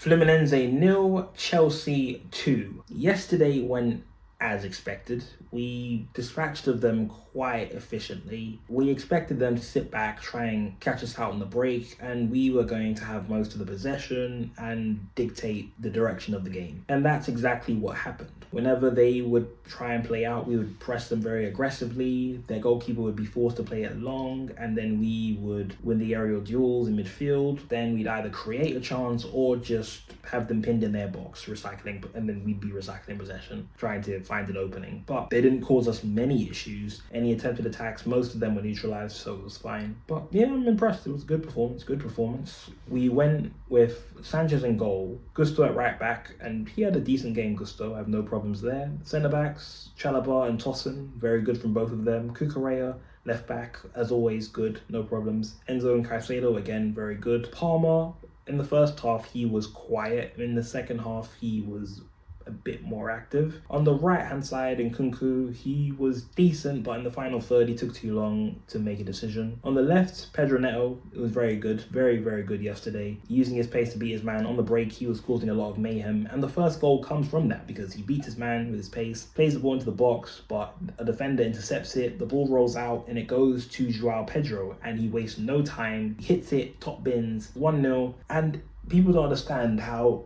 Fluminense 0, Chelsea 2. Yesterday went as expected. We dispatched of them quite efficiently. We expected them to sit back, try and catch us out on the break, and we were going to have most of the possession and dictate the direction of the game. And that's exactly what happened. Whenever they would try and play out, we would press them very aggressively. Their goalkeeper would be forced to play it long, and then we would win the aerial duels in midfield. Then we'd either create a chance or just have them pinned in their box, recycling, and then we'd be recycling possession, trying to find an opening. But they didn't cause us many issues. Any attempted attacks, most of them were neutralized, so it was fine. But yeah, I'm impressed. It was a good performance. We went with Sanchez in goal, Gusto at right back, and he had a decent game, Gusto. I have no problems there. Centre backs, Chalobah and Tosin, very good from both of them. Cucurella, left back, as always, good, no problems. Enzo and Caicedo, again, very good. Palmer, in the first half, he was quiet. In the second half, he was a bit more active. On the right-hand side in Kunku, he was decent, but in the final third, he took too long to make a decision. On the left, Pedro Neto, it was very good, very good yesterday. Using his pace to beat his man. On the break, he was causing a lot of mayhem, and the first goal comes from that because he beats his man with his pace, plays the ball into the box, but a defender intercepts it, the ball rolls out, and it goes to JOAO Pedro, and he wastes no time, hits it, top bins, 1-0, and people don't understand how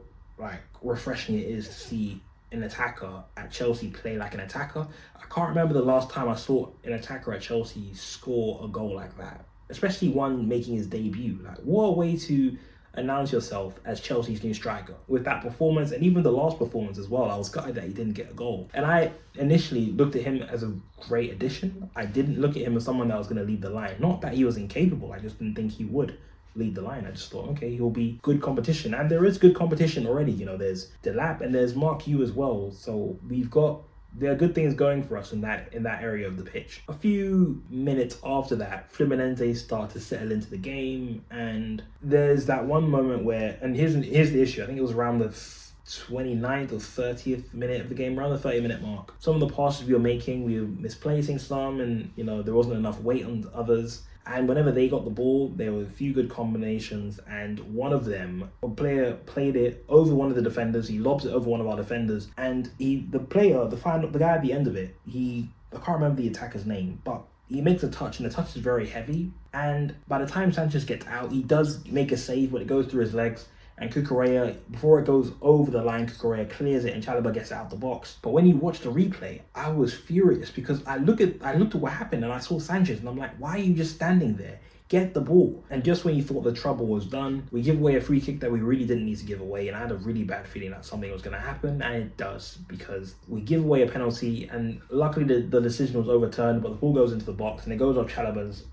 refreshing it is to see an attacker at Chelsea play like an attacker. I can't remember the last time I saw an attacker at Chelsea score a goal like that, especially one making his debut. Like, what a way to announce yourself as Chelsea's new striker with that performance, and even the last performance as well. I was gutted that he didn't get a goal, and I initially looked at him as a great addition. I didn't look at him as someone that was going to lead the line. Not that he was incapable, I just didn't think he would lead the line. I just thought, okay, he'll be good competition, and there is good competition already. You know, there's Delap and there's Mark Yu as well, so there are good things going for us in that area of the pitch. A few minutes after that, Fluminense start to settle into the game, and there's that one moment where, and here's the issue, I think it was around the 29th or 30th minute of the game, around the 30-minute mark. Some of the passes we were making, we were misplacing some, and there wasn't enough weight on others. And whenever they got the ball, there were a few good combinations, and one of them, a player played it over one of the defenders. He lobs it over one of our defenders, and the guy at the end of it, I can't remember the attacker's name, but he makes a touch, and the touch is very heavy. And by the time Sanchez gets out, he does make a save, but it goes through his legs. And Cucurella, before it goes over the line, Cucurella clears it and Chalobah gets it out the box. But when you watch the replay, I was furious because I looked at what happened and I saw Sanchez and I'm like, why are you just standing there? Get the ball. And just when you thought the trouble was done, we give away a free kick that we really didn't need to give away, and I had a really bad feeling that something was going to happen, and it does, because we give away a penalty, and luckily the decision was overturned, but the ball goes into the box and it goes off Chalobah's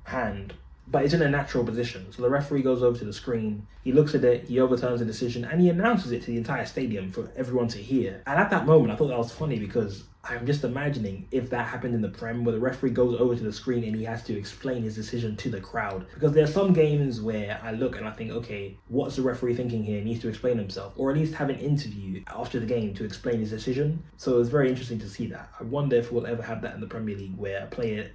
hand. But it's in a natural position. So the referee goes over to the screen, he looks at it, he overturns the decision, and he announces it to the entire stadium for everyone to hear. And at that moment, I thought that was funny because I'm just imagining if that happened in the Prem, where the referee goes over to the screen and he has to explain his decision to the crowd. Because there are some games where I look and I think, okay, what's the referee thinking here? He needs to explain himself, or at least have an interview after the game to explain his decision. So it's very interesting to see that. I wonder if we'll ever have that in the Premier League, where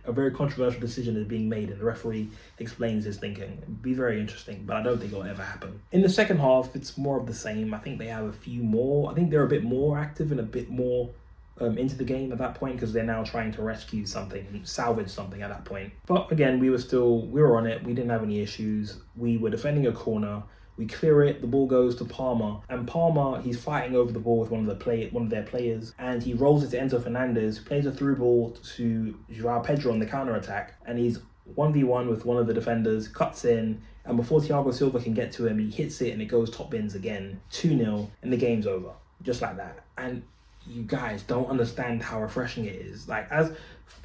a very controversial decision is being made and the referee explains his thinking. It'd be very interesting, but I don't think it'll ever happen. In the second half, it's more of the same. I think they have a few more. I think they're a bit more active and a bit more into the game at that point, because they're now trying to rescue something and salvage something at that point. But again, we were on it. We didn't have any issues. We were defending a corner. We clear it, the ball goes to Palmer, and Palmer, he's fighting over the ball with one of their players, and he rolls it to Enzo Fernandez, who plays a through ball to JOAO Pedro on the counter-attack, and he's 1v1 with one of the defenders, cuts in, and before Thiago Silva can get to him, he hits it and it goes top bins again, 2-0, and the game's over, just like that. And you guys don't understand how refreshing it is. Like,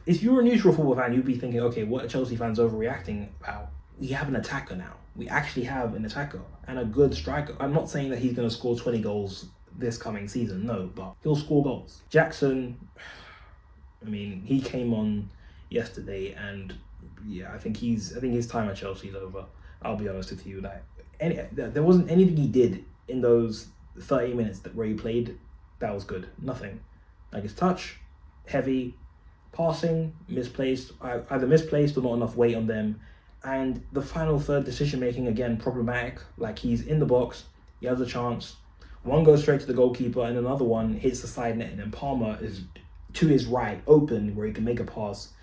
if you're a neutral football fan, you'd be thinking, okay, what are Chelsea fans overreacting about? We have an attacker now. We actually have an attacker and a good striker. I'm not saying that he's going to score 20 goals this coming season, no, but he'll score goals. Jackson, I mean, he came on yesterday, and yeah, I think his time at Chelsea is over. I'll be honest with you, there wasn't anything he did in those 30 minutes where he played that was good. Nothing. Like, his touch, heavy, passing, misplaced, either misplaced or not enough weight on them. And the final third decision making, again, problematic. Like, he's in the box, He has a chance. One goes straight to the goalkeeper, and another one hits the side net, and then Palmer is to his right, open, where he can make a pass.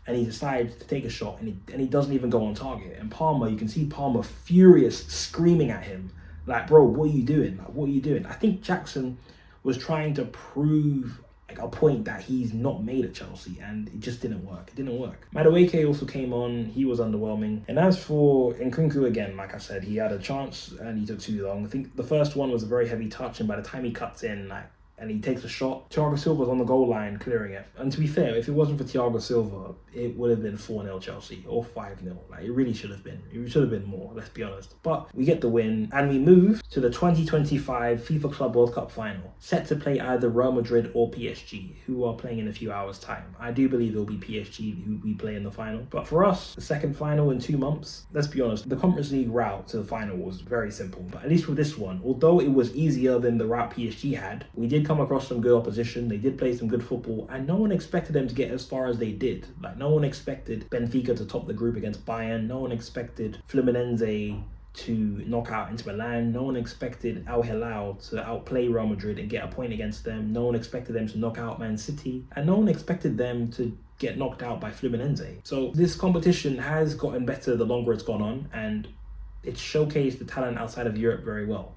And he decides to take a shot, and he doesn't even go on target. And Palmer, you can see Palmer furious, screaming at him, like, bro, what are you doing? Like, what are you doing? I think Jackson was trying to prove like a point that he's not made at Chelsea, and it just didn't work. It didn't work. Madueke also came on. He was underwhelming. And as for Nkunku, again, like I said, he had a chance and he took too long. I think the first one was a very heavy touch, and by the time he cuts in, like, and he takes a shot, Thiago Silva's on the goal line clearing it. And to be fair, if it wasn't for Thiago Silva, it would have been 4-0 Chelsea or 5-0. Like, it really should have been. It should have been more, let's be honest. But we get the win, and we move to the 2025 FIFA Club World Cup final, set to play either Real Madrid or PSG, who are playing in a few hours' time. I do believe it'll be PSG who we play in the final. But for us, the second final in 2 months, let's be honest, the Conference League route to the final was very simple. But at least with this one, although it was easier than the route PSG had, we did come across some good opposition. They did play some good football, and no one expected them to get as far as they did. Like, no one expected Benfica to top the group against Bayern. No one expected Fluminense to knock out Inter Milan. No one expected Al Hilal to outplay Real Madrid and get a point against them. No one expected them to knock out Man City, and no one expected them to get knocked out by Fluminense. So this competition has gotten better the longer it's gone on, and it's showcased the talent outside of Europe very well.